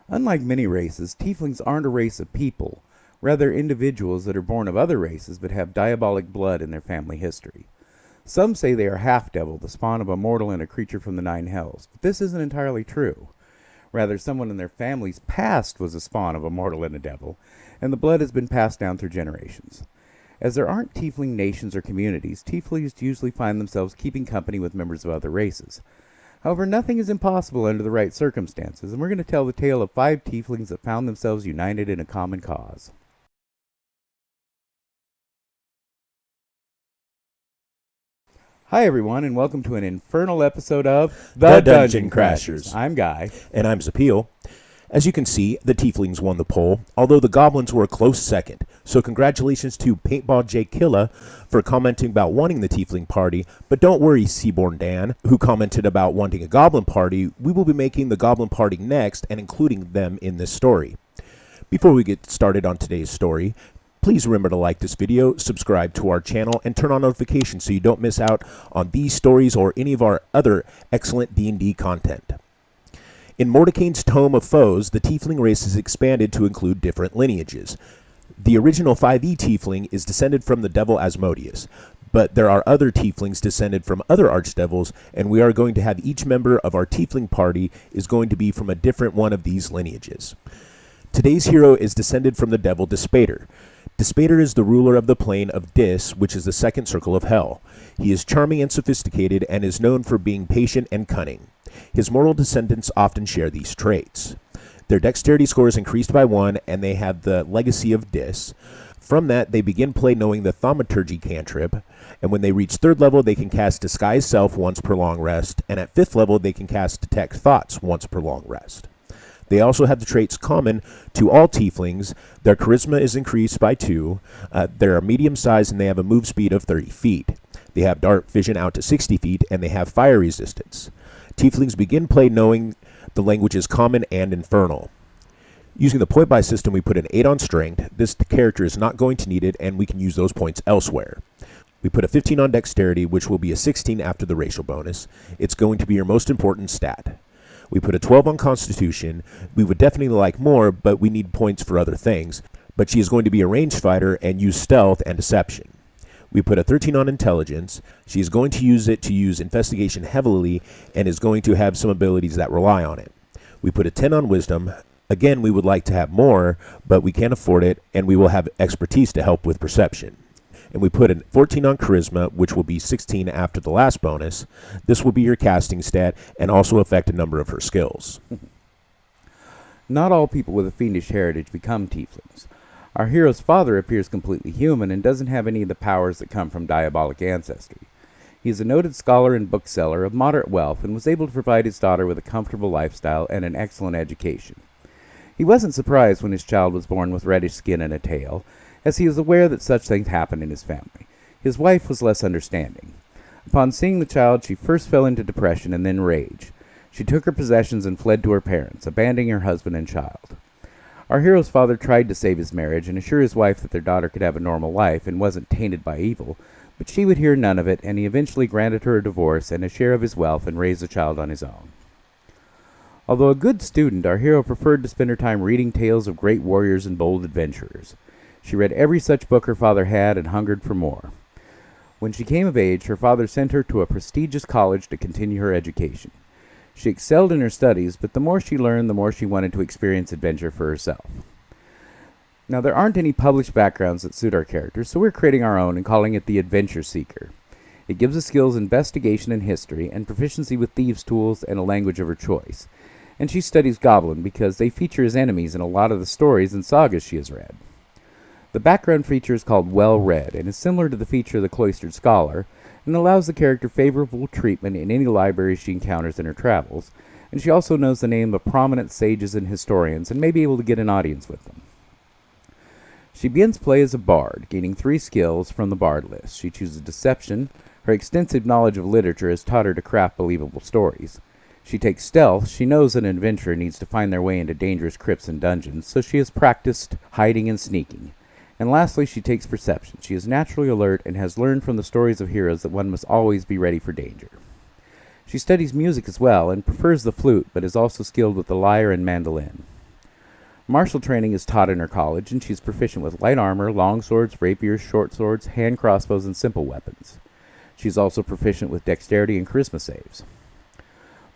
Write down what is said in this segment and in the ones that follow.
Unlike many races, tieflings aren't a race of people, rather individuals that are born of other races but have diabolic blood in their family history. Some say they are half-devil, the spawn of a mortal and a creature from the nine hells, but this isn't entirely true. Rather, someone in their family's past was a spawn of a mortal and a devil, and the blood has been passed down through generations. As there aren't tiefling nations or communities, tieflings usually find themselves keeping company with members of other races. However, nothing is impossible under the right circumstances, and we're going to tell the tale of 5 tieflings that found themselves united in a common cause. Hi everyone, and welcome to an infernal episode of The Dungeon Crashers. I'm Guy. And I'm Zapeel. As you can see, the Tieflings won the poll, although the Goblins were a close second. So congratulations to Paintball J. Killa for commenting about wanting the Tiefling party. But don't worry, Seaborn Dan, who commented about wanting a Goblin party. We will be making the Goblin party next and including them in this story. Before we get started on today's story, please remember to like this video, subscribe to our channel, and turn on notifications so you don't miss out on these stories or any of our other excellent D&D content. In Mordecain's Tome of Foes, the Tiefling race has expanded to include different lineages. The original 5e Tiefling is descended from the devil Asmodeus, but there are other Tieflings descended from other archdevils, and we are going to have each member of our Tiefling party is going to be from a different one of these lineages. Today's hero is descended from the devil Despater. Despater is the ruler of the plane of Dis, which is the second circle of hell. He is charming and sophisticated and is known for being patient and cunning. His mortal descendants often share these traits. Their dexterity score is increased by 1, and they have the legacy of Dis. From that, they begin play knowing the Thaumaturgy cantrip, and when they reach 3rd level, they can cast Disguise Self once per long rest, and at 5th level, they can cast Detect Thoughts once per long rest. They also have the traits common to all tieflings. Their charisma is increased by 2. They are medium sized and they have a move speed of 30 feet. They have dark vision out to 60 feet and they have fire resistance. Tieflings begin play knowing the languages Common and Infernal. Using the point buy system, we put an 8 on strength. This character is not going to need it and we can use those points elsewhere. We put a 15 on dexterity, which will be a 16 after the racial bonus. It's going to be your most important stat. We put a 12 on Constitution. We would definitely like more, but we need points for other things. But she is going to be a ranged fighter and use Stealth and Deception. We put a 13 on Intelligence. She is going to use it to use Investigation heavily and is going to have some abilities that rely on it. We put a 10 on Wisdom. Again, we would like to have more, but we can't afford it, and we will have Expertise to help with Perception. And we put a 14 on Charisma, which will be 16 after the last bonus. This will be your casting stat and also affect a number of her skills. Not all people with a fiendish heritage become tieflings. Our hero's father appears completely human and doesn't have any of the powers that come from diabolic ancestry. He is a noted scholar and bookseller of moderate wealth and was able to provide his daughter with a comfortable lifestyle and an excellent education. He wasn't surprised when his child was born with reddish skin and a tail, as he was aware that such things happen in his family. His wife was less understanding. Upon seeing the child, she first fell into depression and then rage. She took her possessions and fled to her parents, abandoning her husband and child. Our hero's father tried to save his marriage and assure his wife that their daughter could have a normal life and wasn't tainted by evil, but she would hear none of it, and he eventually granted her a divorce and a share of his wealth and raised the child on his own. Although a good student, our hero preferred to spend her time reading tales of great warriors and bold adventurers. She read every such book her father had and hungered for more. When she came of age, her father sent her to a prestigious college to continue her education. She excelled in her studies, but the more she learned, the more she wanted to experience adventure for herself. Now, there aren't any published backgrounds that suit our characters, so we're creating our own and calling it the Adventure Seeker. It gives us skills investigation and history, and proficiency with thieves' tools and a language of her choice. And she studies Goblin because they feature as enemies in a lot of the stories and sagas she has read. The background feature is called Well Read and is similar to the feature of the Cloistered Scholar and allows the character favorable treatment in any library she encounters in her travels, and she also knows the name of prominent sages and historians and may be able to get an audience with them. She begins play as a bard, gaining 3 skills from the bard list. She chooses Deception. Her extensive knowledge of literature has taught her to craft believable stories. She takes Stealth. She knows that an adventurer needs to find their way into dangerous crypts and dungeons, so she has practiced hiding and sneaking. And lastly, she takes Perception. She is naturally alert and has learned from the stories of heroes that one must always be ready for danger. She studies music as well and prefers the flute, but is also skilled with the lyre and mandolin. Martial training is taught in her college, and she's proficient with light armor, long swords, rapiers, short swords, hand crossbows, and simple weapons. She's also proficient with dexterity and charisma saves.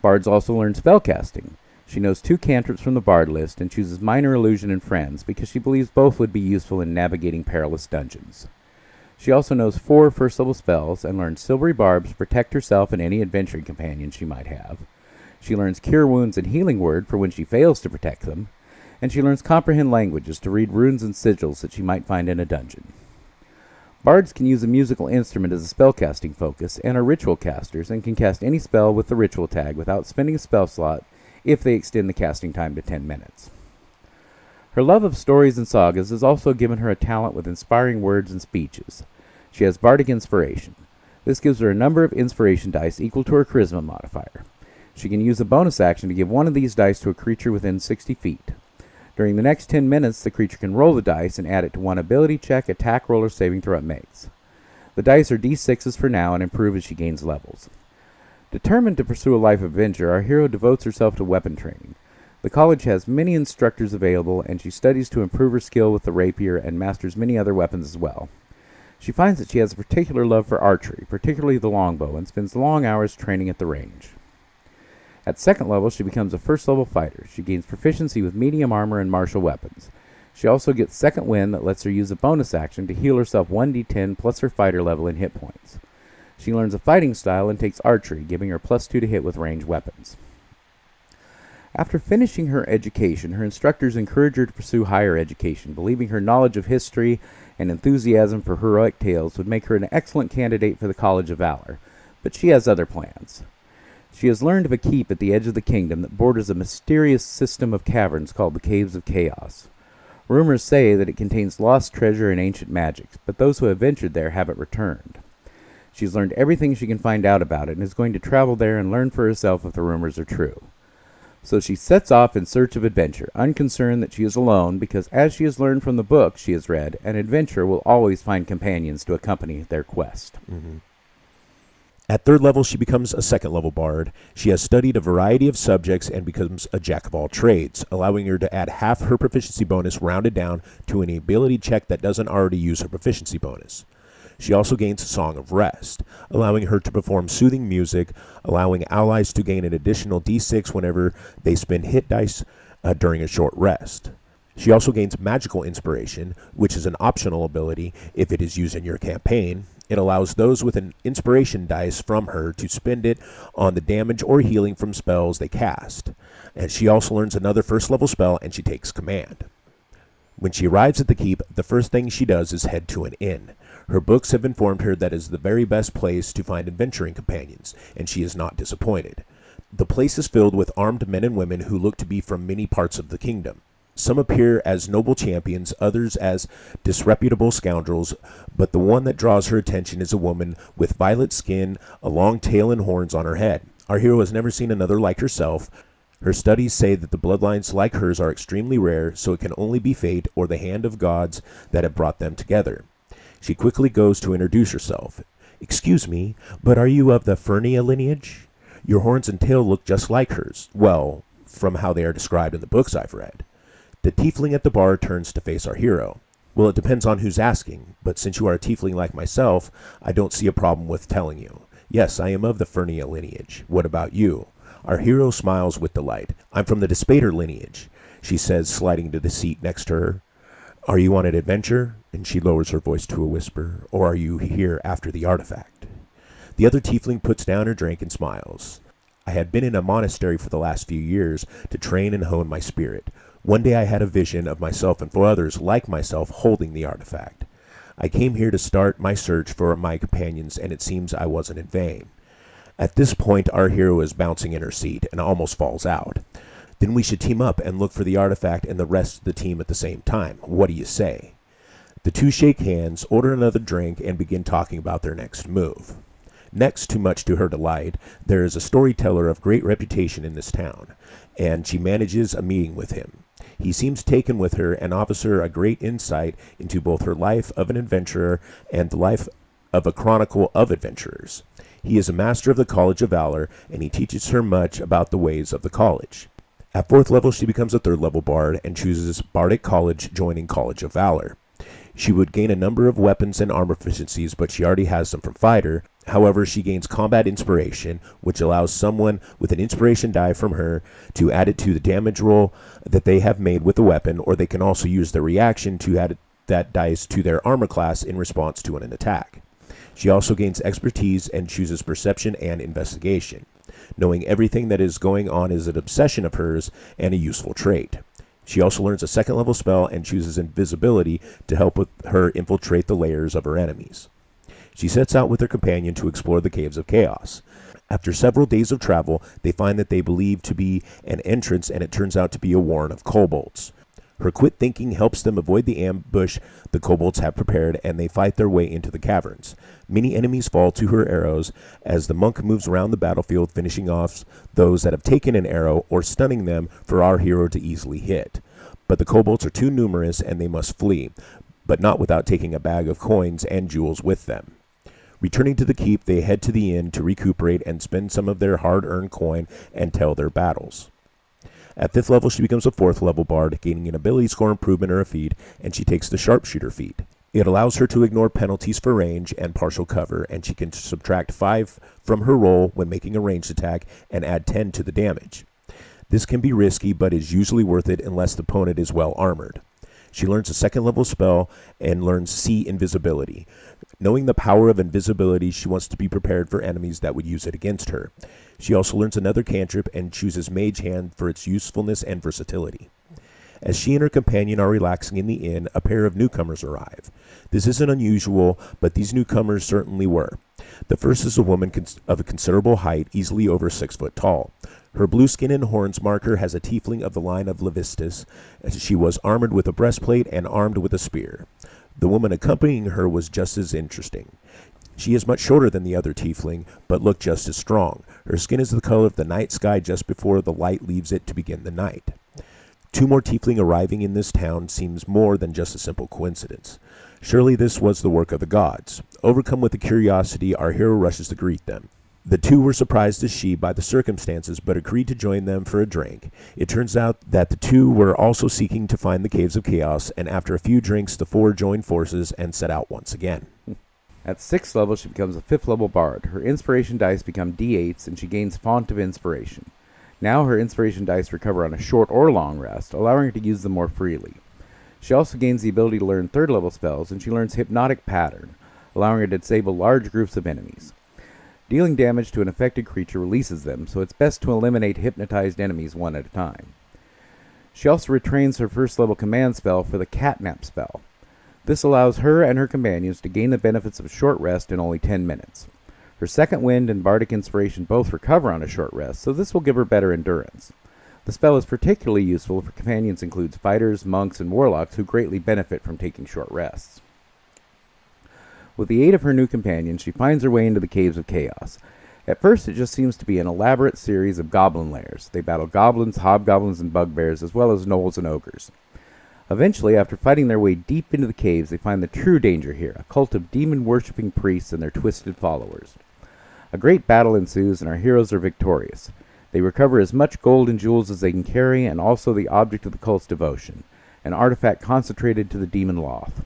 Bards also learn spellcasting. She knows 2 cantrips from the Bard list and chooses Minor Illusion and Friends because she believes both would be useful in navigating perilous dungeons. She also knows 4 first-level spells and learns Silvery Barbs to protect herself and any adventuring companions she might have. She learns Cure Wounds and Healing Word for when she fails to protect them. And she learns Comprehend Languages to read runes and sigils that she might find in a dungeon. Bards can use a musical instrument as a spellcasting focus and are ritual casters and can cast any spell with the ritual tag without spending a spell slot if they extend the casting time to 10 minutes. Her love of stories and sagas has also given her a talent with inspiring words and speeches. She has bardic inspiration. This gives her a number of inspiration dice equal to her charisma modifier. She can use a bonus action to give one of these dice to a creature within 60 feet. During the next 10 minutes, the creature can roll the dice and add it to one ability check, attack roll, or saving throw it makes. The dice are d6s for now and improve as she gains levels. Determined to pursue a life of adventure, our hero devotes herself to weapon training. The college has many instructors available, and she studies to improve her skill with the rapier and masters many other weapons as well. She finds that she has a particular love for archery, particularly the longbow, and spends long hours training at the range. At second level, she becomes a first-level fighter. She gains proficiency with medium armor and martial weapons. She also gets second wind that lets her use a bonus action to heal herself 1d10 plus her fighter level in hit points. She learns a fighting style and takes archery, giving her +2 to hit with ranged weapons. After finishing her education, her instructors encourage her to pursue higher education, believing her knowledge of history and enthusiasm for heroic tales would make her an excellent candidate for the College of Valor, but she has other plans. She has learned of a keep at the edge of the kingdom that borders a mysterious system of caverns called the Caves of Chaos. Rumors say that it contains lost treasure and ancient magics, but those who have ventured there haven't returned. She's learned everything she can find out about it and is going to travel there and learn for herself if the rumors are true. So she sets off in search of adventure, unconcerned that she is alone, because as she has learned from the book she has read, an adventurer will always find companions to accompany their quest. Mm-hmm. At third level, she becomes a second-level bard. She has studied a variety of subjects and becomes a jack of all trades, allowing her to add half her proficiency bonus rounded down to an ability check that doesn't already use her proficiency bonus. She also gains a Song of Rest, allowing her to perform soothing music, allowing allies to gain an additional d6 whenever they spend hit dice during a short rest. She also gains Magical Inspiration, which is an optional ability if it is used in your campaign. It allows those with an inspiration dice from her to spend it on the damage or healing from spells they cast. And she also learns another first-level spell, and she takes Command. When she arrives at the keep, the first thing she does is head to an inn. Her books have informed her that it is the very best place to find adventuring companions, and she is not disappointed. The place is filled with armed men and women who look to be from many parts of the kingdom. Some appear as noble champions, others as disreputable scoundrels, but the one that draws her attention is a woman with violet skin, a long tail and horns on her head. Our hero has never seen another like herself. Her studies say that the bloodlines like hers are extremely rare, so it can only be fate or the hand of gods that have brought them together. She quickly goes to introduce herself. "Excuse me, but are you of the Fernia lineage? Your horns and tail look just like hers. Well, from how they are described in the books I've read." The tiefling at the bar turns to face our hero. "Well, it depends on who's asking, but since you are a tiefling like myself, I don't see a problem with telling you. Yes, I am of the Fernia lineage. What about you?" Our hero smiles with delight. "I'm from the Despater lineage," she says, sliding to the seat next to her. "Are you on an adventure?" And she lowers her voice to a whisper. "Or are you here after the artifact?" The other tiefling puts down her drink and smiles. "I had been in a monastery for the last few years to train and hone my spirit. One day I had a vision of myself and 4 others like myself holding the artifact. I came here to start my search for my companions, and it seems I wasn't in vain." At this point, our hero is bouncing in her seat and almost falls out. "Then we should team up and look for the artifact and the rest of the team at the same time. What do you say?" The two shake hands, order another drink, and begin talking about their next move. Next, too much to her delight, there is a storyteller of great reputation in this town, and she manages a meeting with him. He seems taken with her and offers her a great insight into both her life of an adventurer and the life of a chronicle of adventurers. He is a master of the College of Valor, and he teaches her much about the ways of the college. At 4th level, she becomes a 3rd level bard and chooses Bardic College, joining College of Valor. She would gain a number of weapons and armor proficiencies, but she already has them from Fighter. However, she gains Combat Inspiration, which allows someone with an Inspiration die from her to add it to the damage roll that they have made with the weapon, or they can also use their reaction to add that dice to their armor class in response to an attack. She also gains Expertise and chooses Perception and Investigation. Knowing everything that is going on is an obsession of hers and a useful trait. She also learns a 2nd level spell and chooses Invisibility to help with her infiltrate the layers of her enemies. She sets out with her companion to explore the Caves of Chaos. After several days of travel, they find that they believe to be an entrance, and it turns out to be a warren of kobolds. Her quick thinking helps them avoid the ambush the kobolds have prepared, and they fight their way into the caverns. Many enemies fall to her arrows as the monk moves around the battlefield, finishing off those that have taken an arrow or stunning them for our hero to easily hit. But the kobolds are too numerous and they must flee, but not without taking a bag of coins and jewels with them. Returning to the keep, they head to the inn to recuperate and spend some of their hard-earned coin and tell their battles. At 5th level, she becomes a 4th level bard, gaining an ability score improvement or a feat, and she takes the sharpshooter feat. It allows her to ignore penalties for range and partial cover, and she can subtract 5 from her roll when making a ranged attack and add 10 to the damage. This can be risky, but is usually worth it unless the opponent is well armored. She learns a 2nd level spell and learns See Invisibility. Knowing the power of invisibility, she wants to be prepared for enemies that would use it against her. She also learns another cantrip and chooses Mage Hand for its usefulness and versatility. As she and her companion are relaxing in the inn, a pair of newcomers arrive. This isn't unusual, but these newcomers certainly were. The first is a woman of a considerable height, easily over 6 foot tall. Her blue skin and horns mark her as a tiefling of the line of Levistus, as she was armored with a breastplate and armed with a spear. The woman accompanying her was just as interesting. She is much shorter than the other tiefling, but looked just as strong. Her skin is the color of the night sky just before the light leaves it to begin the night. 2 more tiefling arriving in this town seems more than just a simple coincidence. Surely this was the work of the gods. Overcome with the curiosity, our hero rushes to greet them. The 2 were surprised as she by the circumstances, but agreed to join them for a drink. It turns out that the 2 were also seeking to find the Caves of Chaos, and after a few drinks, the 4 joined forces and set out once again. At 6th level, she becomes a 5th level bard. Her inspiration dice become d8s, and she gains Font of Inspiration. Now her inspiration dice recover on a short or long rest, allowing her to use them more freely. She also gains the ability to learn 3rd level spells, and she learns Hypnotic Pattern, allowing her to disable large groups of enemies. Dealing damage to an affected creature releases them, so it's best to eliminate hypnotized enemies one at a time. She also retrains her 1st level command spell for the Catnap spell. This allows her and her companions to gain the benefits of a short rest in only 10 minutes. Her 2nd wind and Bardic Inspiration both recover on a short rest, so this will give her better endurance. The spell is particularly useful for companions includes fighters, monks, and warlocks who greatly benefit from taking short rests. With the aid of her new companion, she finds her way into the Caves of Chaos. At first, it just seems to be an elaborate series of goblin lairs. They battle goblins, hobgoblins, and bugbears, as well as gnolls and ogres. Eventually, after fighting their way deep into the caves, they find the true danger here, a cult of demon-worshipping priests and their twisted followers. A great battle ensues, and our heroes are victorious. They recover as much gold and jewels as they can carry, and also the object of the cult's devotion, an artifact consecrated to the demon Loth.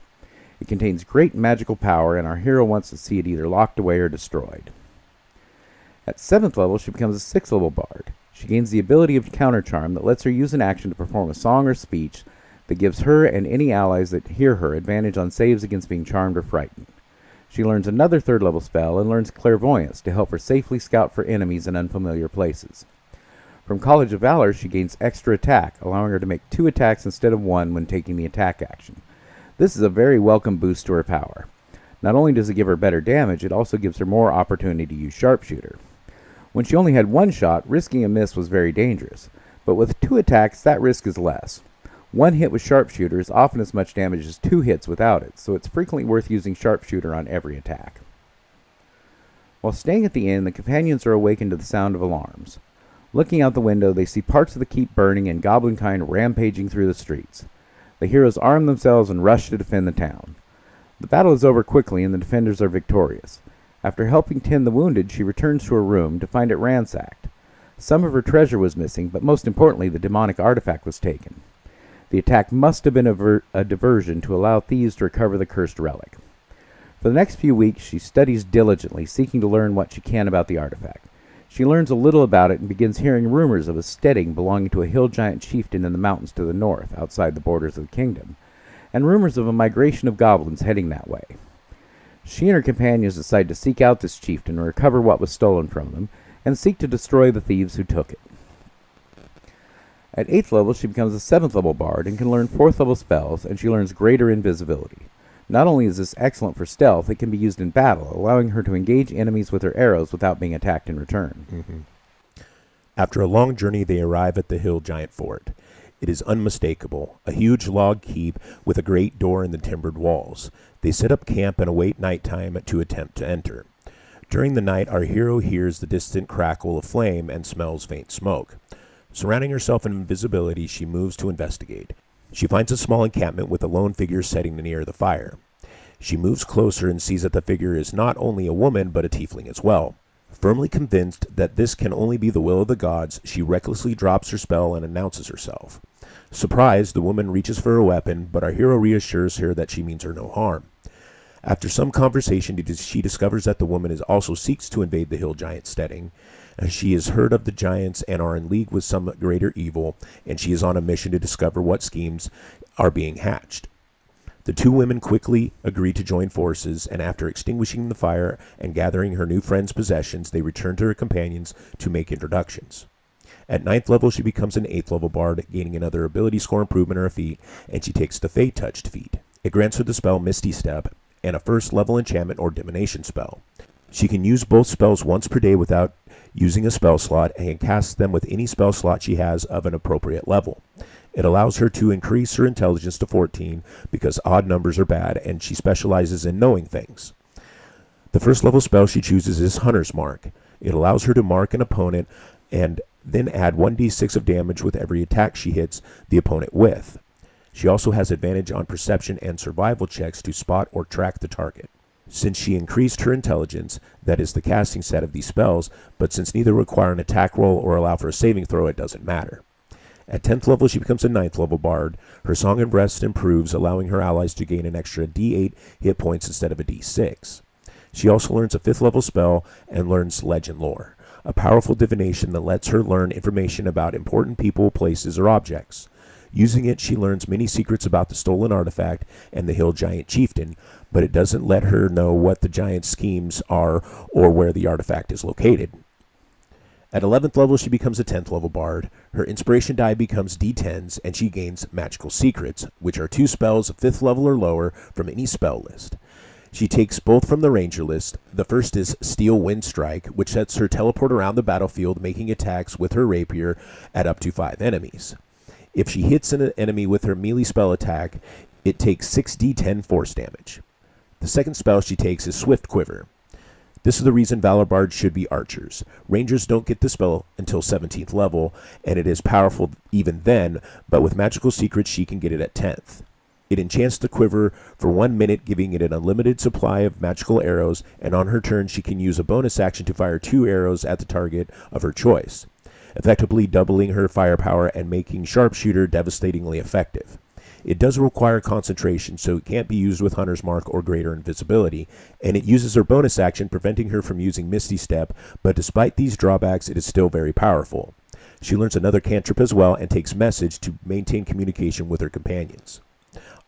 It contains great magical power, and our hero wants to see it either locked away or destroyed. At 7th level, she becomes a 6th level bard. She gains the ability of Counter Charm that lets her use an action to perform a song or speech that gives her and any allies that hear her advantage on saves against being charmed or frightened. She learns another 3rd level spell and learns Clairvoyance to help her safely scout for enemies in unfamiliar places. From College of Valor, she gains Extra Attack, allowing her to make 2 attacks instead of 1 when taking the attack action. This is a very welcome boost to her power. Not only does it give her better damage, it also gives her more opportunity to use Sharpshooter. When she only had 1 shot, risking a miss was very dangerous, but with 2 attacks, that risk is less. 1 hit with Sharpshooter is often as much damage as 2 hits without it, so it's frequently worth using Sharpshooter on every attack. While staying at the inn, the companions are awakened to the sound of alarms. Looking out the window, they see parts of the keep burning and goblinkind rampaging through the streets. The heroes arm themselves and rush to defend the town. The battle is over quickly and the defenders are victorious. After helping tend the wounded, she returns to her room to find it ransacked. Some of her treasure was missing, but most importantly, the demonic artifact was taken. The attack must have been a diversion to allow thieves to recover the cursed relic. For the next few weeks, she studies diligently, seeking to learn what she can about the artifact. She learns a little about it and begins hearing rumors of a steading belonging to a hill giant chieftain in the mountains to the north, outside the borders of the kingdom, and rumors of a migration of goblins heading that way. She and her companions decide to seek out this chieftain and recover what was stolen from them, and seek to destroy the thieves who took it. At 8th level, she becomes a 7th level bard and can learn 4th level spells, and she learns greater invisibility. Not only is this excellent for stealth, it can be used in battle, allowing her to engage enemies with her arrows without being attacked in return. After a long journey, they arrive at the hill giant fort. It is unmistakable, a huge log keep with a great door in the timbered walls. They set up camp and await nighttime to attempt to enter. During the night, our hero hears the distant crackle of flame and smells faint smoke. Surrounding herself in invisibility, she moves to investigate. She finds a small encampment with a lone figure sitting near the fire. She moves closer and sees that the figure is not only a woman, but a tiefling as well. Firmly convinced that this can only be the will of the gods, she recklessly drops her spell and announces herself. Surprised, the woman reaches for a weapon, but our hero reassures her that she means her no harm. After some conversation, she discovers that the woman also seeks to invade the hill giant steading. She has heard of the giants and are in league with some greater evil, and she is on a mission to discover what schemes are being hatched. The two women quickly agree to join forces, and after extinguishing the fire and gathering her new friend's possessions, they return to her companions to make introductions. At 9th level, she becomes an 8th level bard, gaining another ability score improvement on her feat, and she takes the Fey Touched feat. It grants her the spell Misty Step, and a 1st level enchantment or divination spell. She can use both spells once per day without using a spell slot, and can cast them with any spell slot she has of an appropriate level. It allows her to increase her intelligence to 14 because odd numbers are bad, and she specializes in knowing things. The 1st level spell she chooses is Hunter's Mark. It allows her to mark an opponent and then add 1d6 of damage with every attack she hits the opponent with. She also has advantage on perception and survival checks to spot or track the target. Since she increased her intelligence, that is the casting set of these spells, but since neither require an attack roll or allow for a saving throw, it doesn't matter. At 10th level, she becomes a 9th level bard. Her Song of Rest improves, allowing her allies to gain an extra d8 hit points instead of a d6. She also learns a 5th level spell and learns Legend Lore, a powerful divination that lets her learn information about important people, places, or objects. Using it, she learns many secrets about the stolen artifact and the hill giant chieftain, but it doesn't let her know what the giant's schemes are or where the artifact is located. At 11th level, she becomes a 10th level bard. Her inspiration die becomes d10s, and she gains Magical Secrets, which are 2 spells of 5th level or lower from any spell list. She takes both from the ranger list. The first is Steel Wind Strike, which lets her teleport around the battlefield, making attacks with her rapier at up to 5 enemies. If she hits an enemy with her melee spell attack, it takes 6d10 force damage. The second spell she takes is Swift Quiver. This is the reason Valor bards should be archers. Rangers don't get the spell until 17th level, and it is powerful even then, but with Magical Secrets she can get it at 10th. It enchants the quiver for 1 minute, giving it an unlimited supply of magical arrows, and on her turn she can use a bonus action to fire 2 arrows at the target of her choice, effectively doubling her firepower and making Sharpshooter devastatingly effective. It does require concentration, so it can't be used with Hunter's Mark or greater invisibility, and it uses her bonus action, preventing her from using Misty Step, but despite these drawbacks, it is still very powerful. She learns another cantrip as well and takes Message to maintain communication with her companions.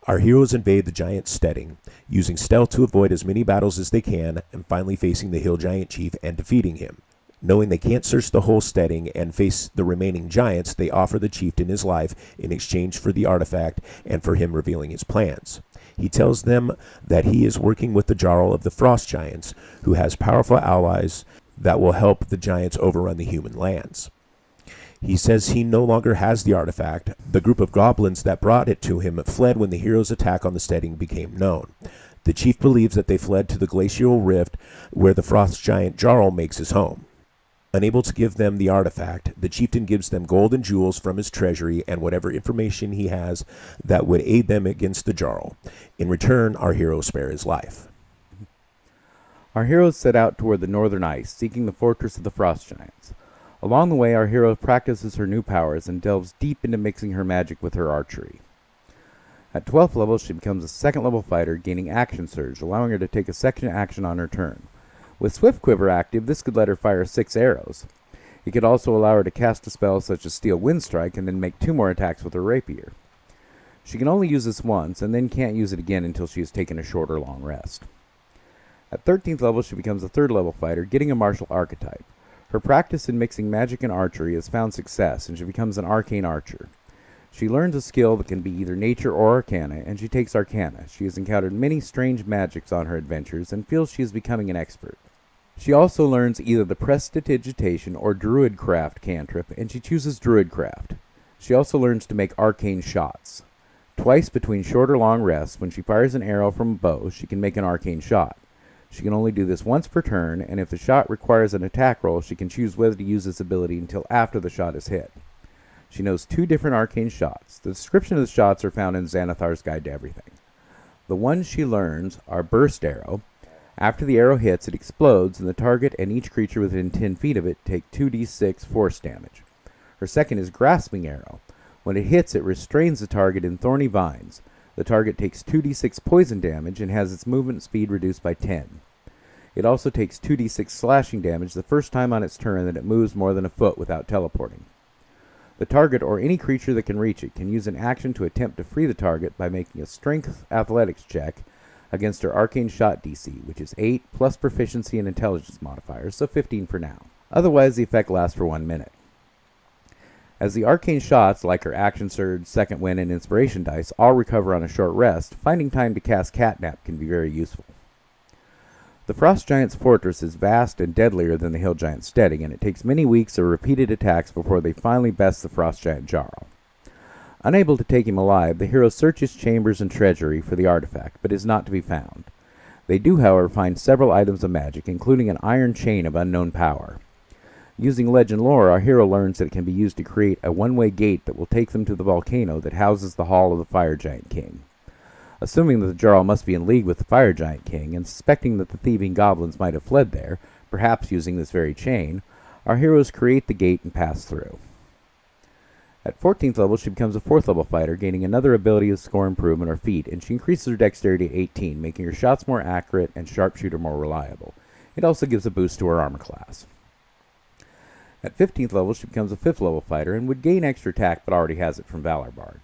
Our heroes invade the giant steading, using stealth to avoid as many battles as they can, and finally facing the hill giant chief and defeating him. Knowing they can't search the whole steading and face the remaining giants, they offer the chieftain his life in exchange for the artifact and for him revealing his plans. He tells them that he is working with the Jarl of the Frost Giants, who has powerful allies that will help the giants overrun the human lands. He says he no longer has the artifact. The group of goblins that brought it to him fled when the hero's attack on the steading became known. The chief believes that they fled to the glacial rift where the frost giant Jarl makes his home. Unable to give them the artifact, the chieftain gives them gold and jewels from his treasury and whatever information he has that would aid them against the Jarl. In return, our hero spare his life. Our heroes set out toward the northern ice, seeking the fortress of the frost giants. Along the way, our hero practices her new powers and delves deep into mixing her magic with her archery. At 12th level, she becomes a 2nd level fighter, gaining Action Surge, allowing her to take a second action on her turn. With Swift Quiver active, this could let her fire 6 arrows. It could also allow her to cast a spell such as Steel Wind Strike and then make 2 more attacks with her rapier. She can only use this once, and then can't use it again until she has taken a short or long rest. At 13th level, she becomes a 3rd level fighter, getting a martial archetype. Her practice in mixing magic and archery has found success, and she becomes an arcane archer. She learns a skill that can be either nature or arcana, and she takes arcana. She has encountered many strange magics on her adventures and feels she is becoming an expert. She also learns either the Prestidigitation or Druidcraft cantrip, and she chooses Druidcraft. She also learns to make arcane shots. Twice between short or long rests, when she fires an arrow from a bow, she can make an arcane shot. She can only do this once per turn, and if the shot requires an attack roll, she can choose whether to use this ability until after the shot is hit. She knows 2 different arcane shots. The description of the shots are found in Xanathar's Guide to Everything. The ones she learns are Burst Arrow. After the arrow hits, it explodes, and the target and each creature within 10 feet of it take 2d6 force damage. Her second is Grasping Arrow. When it hits, it restrains the target in thorny vines. The target takes 2d6 poison damage and has its movement speed reduced by 10. It also takes 2d6 slashing damage the first time on its turn that it moves more than a foot without teleporting. The target or any creature that can reach it can use an action to attempt to free the target by making a strength athletics check against her arcane shot DC, which is 8 plus proficiency and intelligence modifiers, so 15 for now. Otherwise, the effect lasts for 1 minute. As the arcane shots, like her action surge, second wind, and inspiration dice, all recover on a short rest, finding time to cast Catnap can be very useful. The Frost Giant's fortress is vast and deadlier than the Hill Giant's steading, and it takes many weeks of repeated attacks before they finally best the Frost Giant Jarl. Unable to take him alive, the hero searches chambers and treasury for the artifact, but is not to be found. They do, however, find several items of magic, including an iron chain of unknown power. Using legend lore, our hero learns that it can be used to create a one-way gate that will take them to the volcano that houses the Hall of the Fire Giant King. Assuming that the Jarl must be in league with the Fire Giant King, and suspecting that the thieving goblins might have fled there, perhaps using this very chain, our heroes create the gate and pass through. At 14th level, she becomes a 4th level fighter, gaining another ability of score improvement or feat, and she increases her dexterity to 18, making her shots more accurate and sharpshooter more reliable. It also gives a boost to her armor class. At 15th level, she becomes a 5th level fighter and would gain extra attack, but already has it from Valor Bard.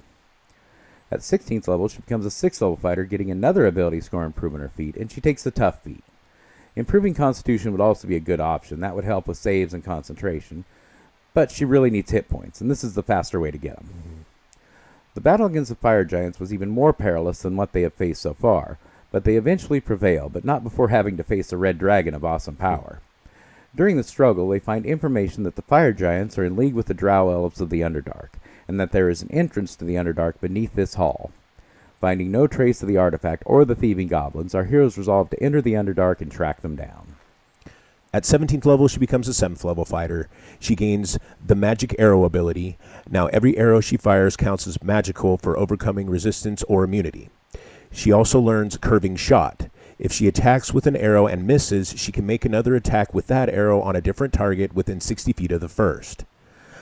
At 16th level, she becomes a 6th level fighter, getting another ability score improvement or feat, and she takes the tough feat. Improving Constitution would also be a good option. That would help with saves and concentration, but she really needs hit points, and this is the faster way to get them. The battle against the Fire Giants was even more perilous than what they have faced so far, but they eventually prevail, but not before having to face a red dragon of awesome power. During the struggle, they find information that the Fire Giants are in league with the Drow Elves of the Underdark, and that there is an entrance to the Underdark beneath this hall. Finding no trace of the artifact or the thieving goblins, our heroes resolve to enter the Underdark and track them down. At 17th level, she becomes a 7th level fighter. She gains the Magic Arrow ability. Now, every arrow she fires counts as magical for overcoming resistance or immunity. She also learns Curving Shot. If she attacks with an arrow and misses, she can make another attack with that arrow on a different target within 60 feet of the first.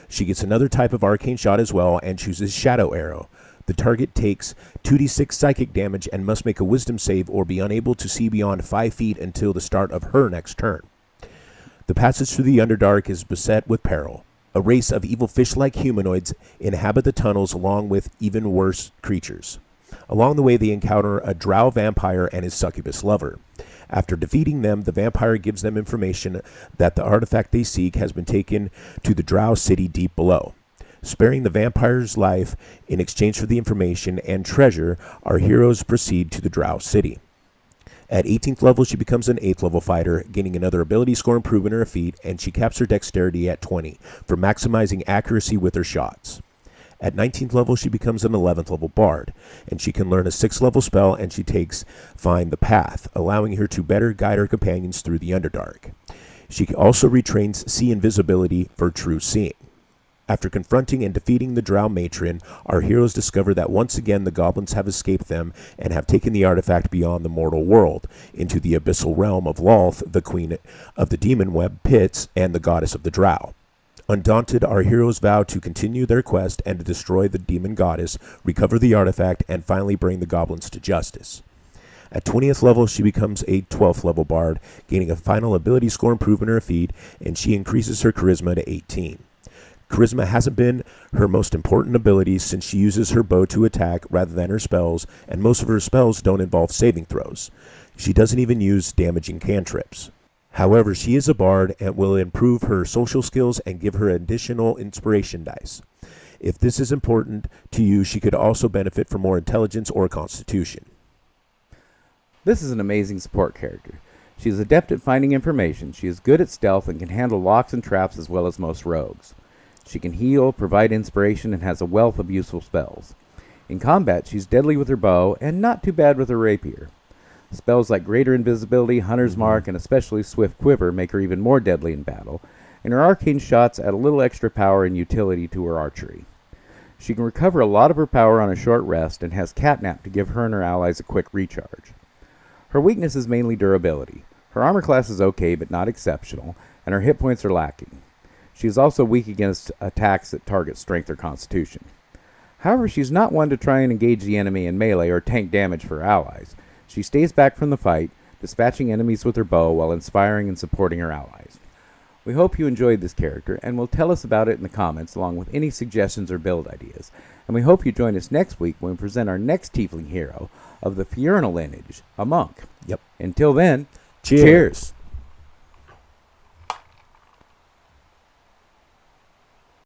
She gets another type of arcane shot as well and chooses Shadow Arrow. The target takes 2d6 psychic damage and must make a wisdom save or be unable to see beyond 5 feet until the start of her next turn. The passage through the Underdark is beset with peril. A race of evil fish-like humanoids inhabit the tunnels along with even worse creatures. Along the way, they encounter a drow vampire and his succubus lover. After defeating them, the vampire gives them information that the artifact they seek has been taken to the drow city deep below. Sparing the vampire's life in exchange for the information and treasure, our heroes proceed to the drow city. At 18th level, she becomes an 8th level fighter, gaining another ability score improvement or a feat, and she caps her dexterity at 20 for maximizing accuracy with her shots. At 19th level, she becomes an 11th level bard, and she can learn a 6th level spell, and she takes Find the Path, allowing her to better guide her companions through the Underdark. She also retrains See Invisibility for true seeing. After confronting and defeating the Drow Matron, our heroes discover that once again the goblins have escaped them and have taken the artifact beyond the mortal world, into the abyssal realm of Lolth, the queen of the demon web pits and the goddess of the Drow. Undaunted, our heroes vow to continue their quest and to destroy the demon goddess, recover the artifact, and finally bring the goblins to justice. At 20th level, she becomes a 12th level bard, gaining a final ability score improvement in her feat, and she increases her charisma to 18. Charisma hasn't been her most important ability since she uses her bow to attack rather than her spells, and most of her spells don't involve saving throws. She doesn't even use damaging cantrips. However, she is a bard and will improve her social skills and give her additional inspiration dice. If this is important to you, she could also benefit from more intelligence or constitution. This is an amazing support character. She is adept at finding information, she is good at stealth, and can handle locks and traps as well as most rogues. She can heal, provide inspiration, and has a wealth of useful spells. In combat, she's deadly with her bow, and not too bad with her rapier. Spells like Greater Invisibility, Hunter's Mark, and especially Swift Quiver make her even more deadly in battle, and her arcane shots add a little extra power and utility to her archery. She can recover a lot of her power on a short rest, and has Catnap to give her and her allies a quick recharge. Her weakness is mainly durability. Her armor class is okay, but not exceptional, and her hit points are lacking. She is also weak against attacks that target strength or constitution. However, she's not one to try and engage the enemy in melee or tank damage for her allies. She stays back from the fight, dispatching enemies with her bow while inspiring and supporting her allies. We hope you enjoyed this character, and will tell us about it in the comments along with any suggestions or build ideas. And we hope you join us next week when we present our next tiefling hero of the Fiernal lineage, a monk. Yep. Until then, Cheers.